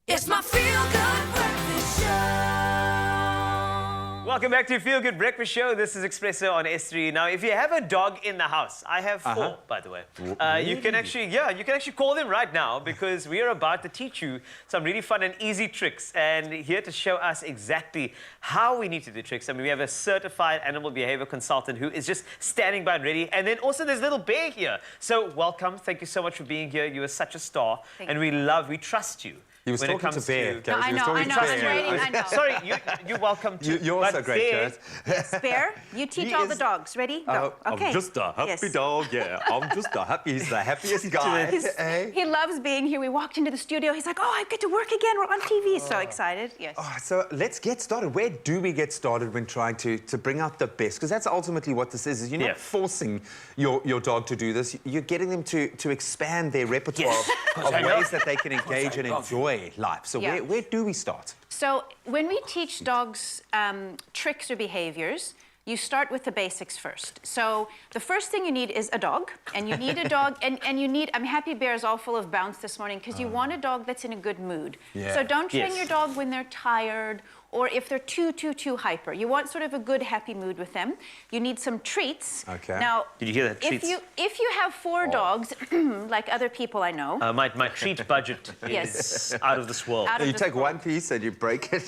It's my feel-good breakfast show. Welcome back to Feel Good Breakfast Show. This is Espresso on S3. Now, if you have a dog in the house, I have four, by the way. You can actually call them right now because we are about to teach you some really fun and easy tricks. And here to show us exactly how we need to do tricks. I mean, we have a certified animal behavior consultant who is just standing by and ready. And then also there's little Bear here. So welcome. Thank you so much for being here. You are such a star. And we trust you. He was talking to Bear. No, I know. I'm waiting. I know. Sorry, you're welcome to. You're also great, Kurt. Yes, Bear, you teach all the dogs. Ready? Go. Okay. I'm just a happy dog, yeah. I'm just a happy, he's the happiest guy. He loves being here. We walked into the studio. He's like, oh, I get to work again. We're on TV. So excited. Yes. Oh, so let's get started. Where do we get started when trying to bring out the best? Because that's ultimately what this is you're not forcing your dog to do this. You're getting them to expand their repertoire of ways that they can engage and enjoy life. So where do we start? So when we teach dogs tricks or behaviors, you start with the basics first. So the first thing you need is a dog, and you need a dog, and you need, I'm happy Bear's all full of bounce this morning, because you want a dog that's in a good mood. So don't train your dog when they're tired, or if they're too hyper. You want sort of a good, happy mood with them. You need some treats. Okay. Now, did you hear that? If you have four dogs, like other people I know. My treat budget is out of this world. You take one piece and you break it.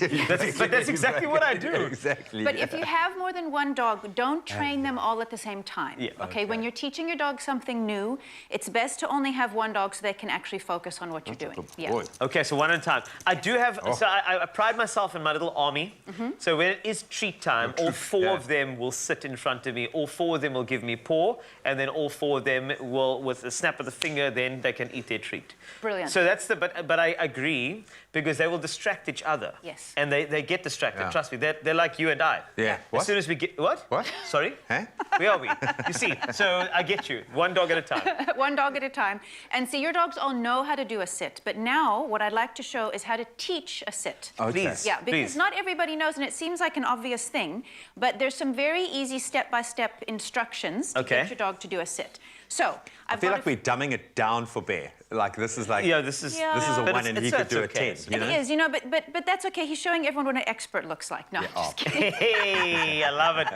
But that's exactly what I do. Exactly. But if you have more than one dog, don't train them all at the same time. Okay? When you're teaching your dog something new, it's best to only have one dog so they can actually focus on what you're doing. Okay, so one at a time. I do have, so I pride myself in my little army. So when it is treat time, all four of them will sit in front of me. All four of them will give me paw, and then all four of them will, with a snap of the finger, then they can eat their treat. Brilliant. So that's the, but I agree, because they will distract each other. Yes. And they get distracted, trust me. They're like you and I. Yeah. As soon as we get, what? Sorry? Huh? Where are we? You see, so I get you. One dog at a time. One dog at a time. And see, your dogs all know how to do a sit. But now, what I'd like to show is how to teach a sit. Please. Yeah, because not everybody knows, and it seems like an obvious thing, but there's some very easy step-by-step instructions to get your dog to do a sit. So, I feel like we're dumbing it down for Bear. Like, this is like... this is a one and he could do a 10, you know? It is, you know, but that's okay. He's showing everyone what an expert looks like. No, I'm just kidding. Hey, I love it.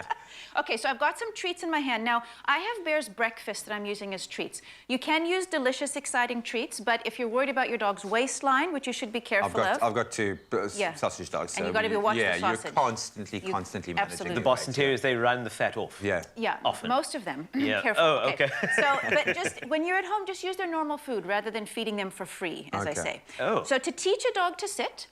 Okay, so I've got some treats in my hand. Now, I have Bear's breakfast that I'm using as treats. You can use delicious, exciting treats, but if you're worried about your dog's waistline, which you should be careful of... I've got two sausage dogs. And you've got to be watching the sausage. You're constantly managing. The Boston Terriers, they run the fat off. Yeah, often. Most of them. Yeah. Careful. Oh, okay. So, but just when you're at home, just use their normal food rather than feeding them for free, as I say. Oh. So to teach a dog to sit,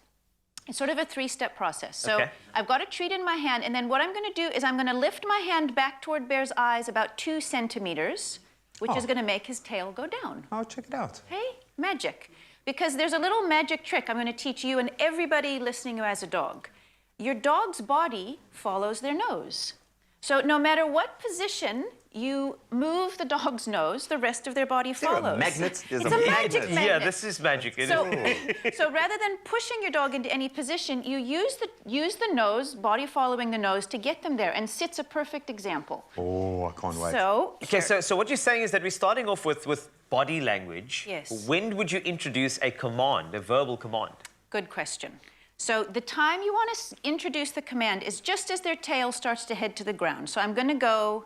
it's sort of a three-step process. So I've got a treat in my hand, and then what I'm going to do is I'm going to lift my hand back toward Bear's eyes about 2 centimeters, which is going to make his tail go down. Oh, check it out. Hey, magic. Because there's a little magic trick I'm going to teach you and everybody listening who has a dog. Your dog's body follows their nose. So no matter what position you move the dog's nose, the rest of their body follows. There are magnets. It's a magic magnet. Yeah, this is magic. So rather than pushing your dog into any position, you use the nose, body following the nose, to get them there. And sit's a perfect example. Oh, I can't wait. So, okay, so what you're saying is that we're starting off with body language. Yes. When would you introduce a command, a verbal command? Good question. So the time you want to introduce the command is just as their tail starts to head to the ground. So I'm going to go,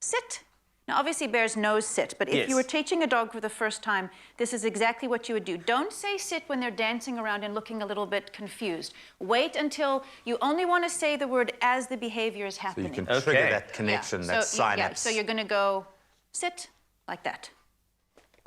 sit. Now, obviously, Bears knows sit, but if you were teaching a dog for the first time, this is exactly what you would do. Don't say sit when they're dancing around and looking a little bit confused. Wait until you only want to say the word as the behavior is happening. So you can trigger that connection, that synapse. So you're going to go, sit, like that.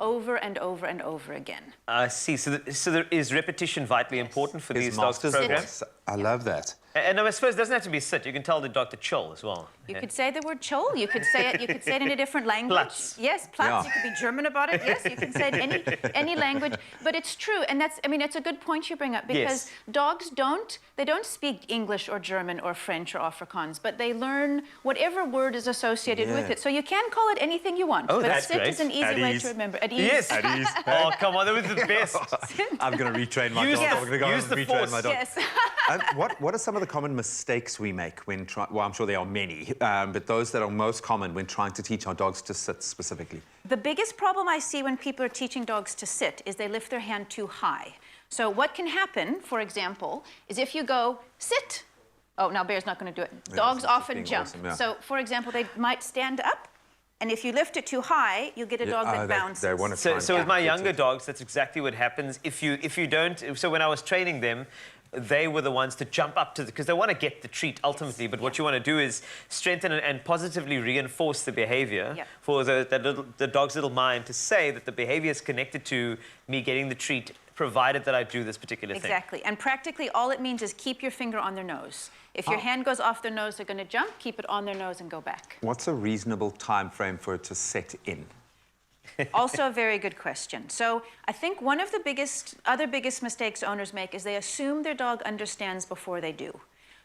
Over and over and over again. I see. So there is repetition vitally important for these dogs' programs? I love that. And I suppose it doesn't have to be sit. You can tell the dog to chill as well. You could say the word chol. You could say it. You could say it in a different language. Platz. Yes, Platz. You could be German about it. Yes, you can say it in any language. But it's true, and that's. I mean, it's a good point you bring up because dogs don't speak English or German or French or Afrikaans, but they learn whatever word is associated with it. So you can call it anything you want. Oh, but that's sit great. is an easy way to remember. At ease. Yes. At ease. Oh, come on, that was the best. I'm going to retrain my dog. I'm going to go and retrain my dog. Yes. What are some of the common mistakes we make when trying? Well, I'm sure there are many, but those that are most common when trying to teach our dogs to sit specifically. The biggest problem I see when people are teaching dogs to sit is they lift their hand too high. So what can happen, for example, is if you go, sit. Oh, now Bear's not going to do it. Dogs often being jump. awesome, yeah. So, for example, they might stand up, and if you lift it too high, you'll get a dog that bounces. They want to So with my younger dogs, that's exactly what happens. If you don't, so when I was training them, they were the ones to jump up to because they want to get the treat ultimately. But what you want to do is strengthen and positively reinforce the behavior Yeah. for the dog's little mind to say that the behavior is connected to me getting the treat, provided that I do this particular thing. Exactly. And practically all it means is keep your finger on their nose. If your hand goes off their nose, they're going to jump. Keep it on their nose and go back. What's a reasonable time frame for it to set in? Also a very good question. So I think one of the other biggest mistakes owners make is they assume their dog understands before they do.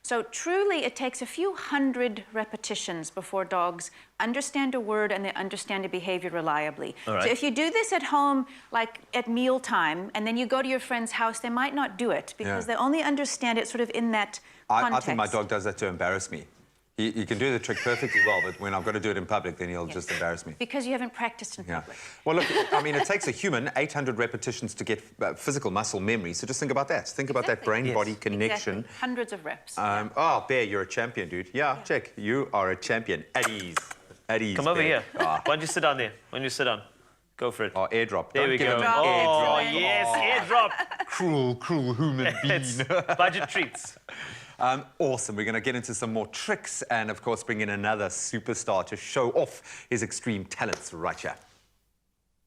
So truly, it takes a few hundred repetitions before dogs understand a word and they understand a behavior reliably. All right. So if you do this at home, like at mealtime, and then you go to your friend's house, they might not do it because Yeah. they only understand it sort of in that I context. think my dog does that to embarrass me. He can do the trick perfectly well, but when I've got to do it in public, then he'll just embarrass me. Because you haven't practiced in Yeah. public. Well, look, I mean, it takes a human 800 repetitions to get physical muscle memory. So just think about that. Think about that Exactly. brain-body connection. Exactly. Hundreds of reps. Oh, Bear, you're a champion, dude. Yeah, check. You are a champion. At ease. At ease. Come over Bear. here. Why don't you sit down there? Why don't you sit down? Go for it. Oh, airdrop. There Don't we give go. him an Drop. Oh, airdrop. yes, airdrop. Cruel human being. It's budget treats. Awesome. We're going to get into some more tricks and, of course, bring in another superstar to show off his extreme talents right here.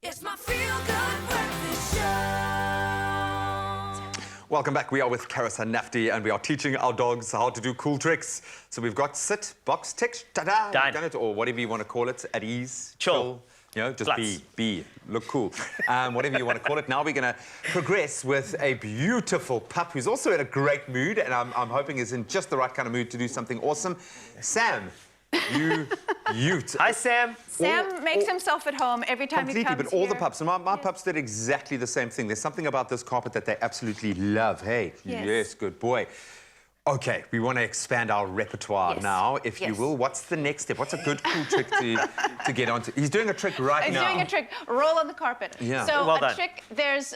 It's my feel good breakfast show. Welcome back. We are with Karissa Nafti and we are teaching our dogs how to do cool tricks. So we've got sit, box, tick, ta-da, Done. we've done it, or whatever you want to call it, at ease, Chill. You know, just Flats. be, look cool. Whatever you want to call it. Now we're going to progress with a beautiful pup who's also in a great mood and I'm hoping is in just the right kind of mood to do something awesome. Sam, Ute. Hi, Sam. Sam makes himself at home every time he Completely, comes but all the here. pups, and my pups did exactly the same thing. There's something about this carpet that they absolutely love. Hey, yes good boy. Okay, we want to expand our repertoire Yes. now, if you Yes. will. What's the next step? What's a good, cool trick to get onto? He's doing a trick right He's now. doing a trick. Roll on the carpet. Yeah. So Well a done. trick. There's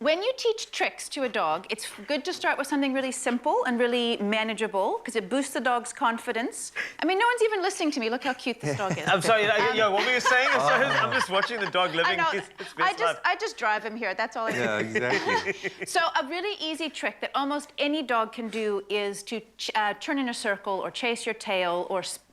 when you teach tricks to a dog, it's good to start with something really simple and really manageable because it boosts the dog's confidence. I mean, no one's even listening to me. Look how cute this dog is. I'm sorry. Yo, what were you saying? I'm sorry. I'm just watching the dog I living know. his best life. I just drive him here. That's all I do. Yeah, exactly. So a really easy trick that almost any dog can do is to turn in a circle or chase your tail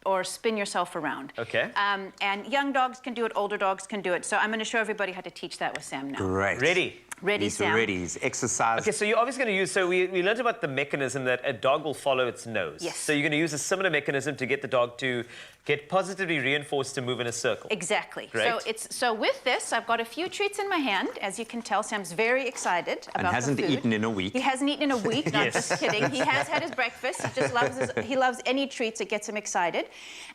or spin yourself around. Okay. And young dogs can do it, older dogs can do it. So I'm going to show everybody how to teach that with Sam now. Great. Ready? Ready, He's Sam? ready. He's exercised. Okay, so you're obviously going to use, so we learned about the mechanism that a dog will follow its nose. Yes. So you're going to use a similar mechanism to get the dog to get positively reinforced to move in a circle. Exactly. Great. So with this, I've got a few treats in my hand. As you can tell, Sam's very excited about And hasn't the food. eaten in a week. He hasn't eaten in a week. Not Yes. just kidding. He has had his breakfast. He just loves he loves any treats that gets him excited.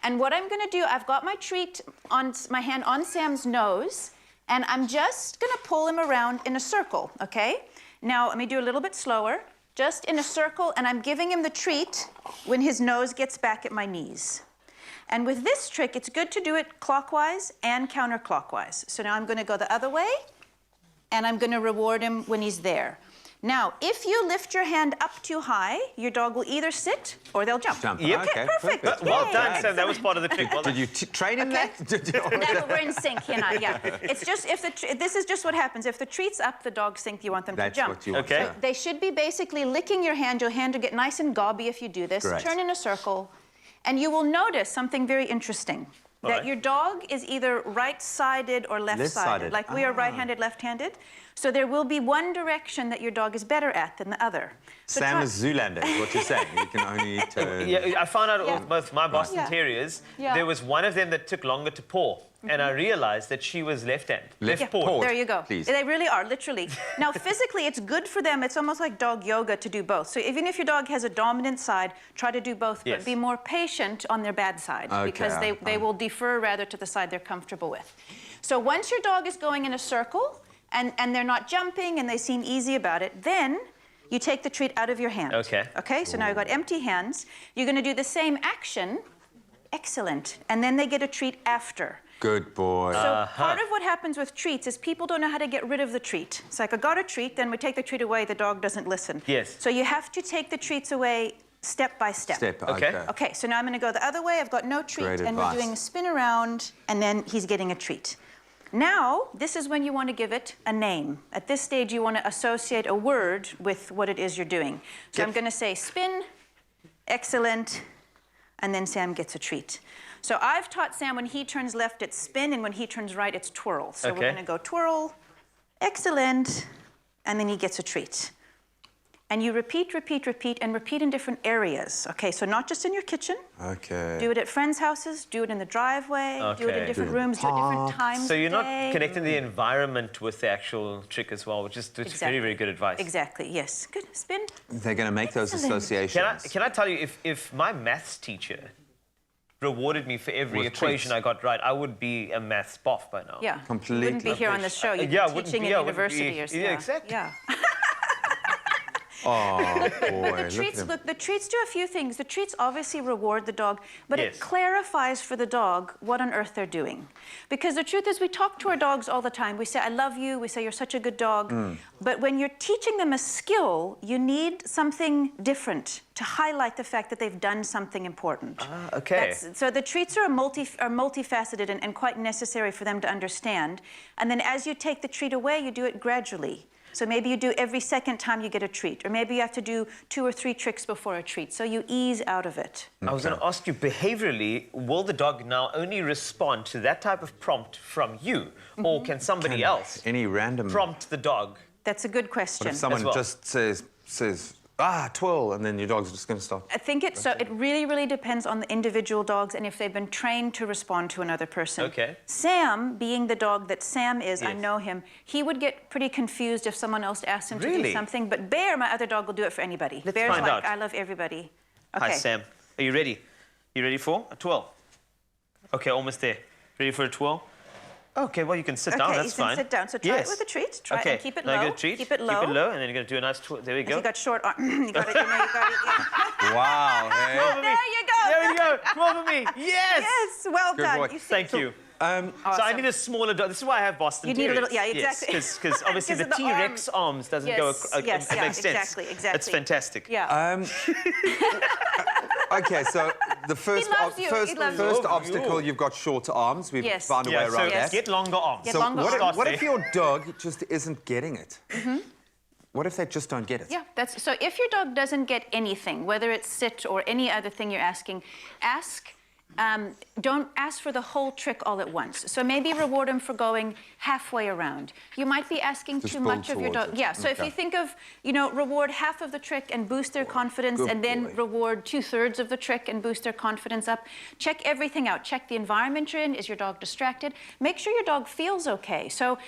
And what I'm going to do, I've got my treat on my hand on Sam's nose, and I'm just going to pull him around in a circle. Okay. Now let me do a little bit slower. Just in a circle, and I'm giving him the treat when his nose gets back at my knees. And with this trick, it's good to do it clockwise and counterclockwise. So now I'm going to go the other way, and I'm going to reward him when he's there. Now, if you lift your hand up too high, your dog will either sit or they'll jump. Jump. Yep. Okay, perfect. Well Yay. done, Sam. That was part of the trick. Well Did done. you train him Okay. that? Did you- No, we're in sync, he and I, yeah. It's just, this is just what happens. If the treat's up, the dogs think you want them That's to jump. what you want. Okay. yeah. They should be basically licking your hand. Your hand will get nice and gobby if you do this. Great. Turn in a circle, and you will notice something very interesting. All That right. your dog is either right-sided or left-sided. Left-sided. Like we are right-handed, left-handed. So there will be one direction that your dog is better at than the other. So Sam try- is Zoolander, is what you're saying. You can only turn. Yeah, I found out Yeah. with both my Boston Yeah. Terriers, Yeah. there was one of them that took longer to paw, and I realized that she was left-hand. Left paw. paw. There you go. Please. They really are, literally. Now, physically, it's good for them. It's almost like dog yoga to do both. So even if your dog has a dominant side, try to do both, Yes. but be more patient on their bad side Okay, because they will defer rather to the side they're comfortable with. So once your dog is going in a circle and they're not jumping and they seem easy about it, then you take the treat out of your hand. Okay. Okay, so now you've got empty hands. You're going to do the same action. Excellent. And then they get a treat after. Good boy. So part of what happens with treats is people don't know how to get rid of the treat. It's like, I got a treat, then we take the treat away, the dog doesn't listen. Yes. So you have to take the treats away step by step. Okay. Okay, so now I'm going to go the other way. I've got no treat, Great and advice. we're doing a spin around, and then he's getting a treat. Now, this is when you want to give it a name. At this stage, you want to associate a word with what it is you're doing. So I'm going to say spin, excellent, and then Sam gets a treat. So I've taught Sam when he turns left, it's spin, and when he turns right, it's twirl. So we're Okay. going to go twirl, excellent, and then he gets a treat. And you repeat, repeat, repeat, and repeat in different areas. Okay, so not just in your kitchen. Okay. Do it at friends' houses, do it in the driveway, do it in Okay. different Do it in rooms, do it at different times So you're of not day. connecting the environment with the actual trick as well, which is very, very good advice. Exactly, yes. Good, spin. They're going to make those Excellent. associations. Can I tell you, if my maths teacher rewarded me for every With equation treats. I got right, I would be a maths buff by now. Yeah. Completely. You wouldn't be here on this show. You'd Yeah, be wouldn't teaching be- in yeah, wouldn't university be- or something. yeah, exactly. Yeah. Oh, boy. The look treats, at them. look, the treats do a few things. The treats obviously reward the dog, but Yes. it clarifies for the dog what on earth they're doing. Because the truth is, we talk to our dogs all the time. We say, I love you. We say, you're such a good dog. But when you're teaching them a skill, you need something different to highlight the fact that they've done something important. Okay. So the treats are multifaceted and quite necessary for them to understand. And then as you take the treat away, you do it gradually. So maybe you do every second time you get a treat, or maybe you have to do 2 or 3 tricks before a treat. So you ease out of it. I was going to ask you, behaviorally, will the dog now only respond to that type of prompt from you, or can somebody else Any random... prompt the dog? That's a good question. What if someone well. just says, twirl, and then your dog's just going to stop? I think it really depends on the individual dogs and if they've been trained to respond to another person. Okay. Sam, being the dog that Sam is, I Yes. know him, he would get pretty confused if someone else asked him to do Really? something. But Bear, my other dog, will do it for anybody. Let's Bear's find like, out. I love everybody. Okay. Hi, Sam. Are you ready? You ready for a twirl? Okay, almost there. Ready for a twirl? Okay, well, you can sit down. Okay, That's you can fine. sit down. So try it with a treat. Try it okay. and keep it now low. You get a treat. Keep it low. Keep it low, and then you're going to do a nice twirl. There we go. You got short arm. You got it. You know, you got it. Wow, hey. There you go. There we go. Twirl for me. Yes. Yes, well Good done. boy. You see- Thank you. So I Awesome. need a smaller dog. This is why I have Boston You need a Terriers. little- yeah, exactly. Because obviously 'Cause the of the T-Rex arms doesn't go. Yes, it yeah, makes sense. exactly. It's fantastic. Yeah. Okay, so the first, loves you, he first, loves first you. obstacle, you've got short arms. We've Yes. found a way Yeah, so around Yes. that. get longer arms. Get So longer what, arms. what if Start your dog just isn't getting it? What if they just don't get it? Yeah, that's so. If your dog doesn't get anything, whether it's sit or any other thing you're asking, ask. Don't ask for the whole trick all at once. So maybe reward them for going halfway around. You might be asking Just too build much of your towards dog. it. Yeah. So if Okay. you think of, reward half of the trick and boost their confidence, Good and then boy. reward 2/3 of the trick and boost their confidence up. Check everything out. Check the environment you're in. Is your dog distracted? Make sure your dog feels okay. So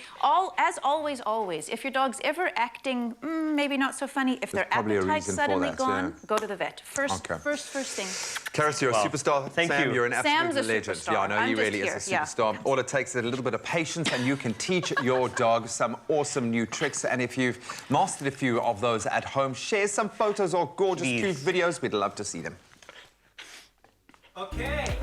as always, if your dog's ever acting maybe not so funny, if their probably a appetite's reason for suddenly that, gone, yeah. go to the vet. First Okay. thing. Karis, you're Wow. a superstar. Thank Sam, you. you're an absolute Sam's a legend. superstar. Yeah, I know I'm he just really here, is a yeah. superstar. All it takes is a little bit of patience, and you can teach your dog some awesome new tricks. And if you've mastered a few of those at home, share some photos or gorgeous, Please. cute videos. We'd love to see them. Okay.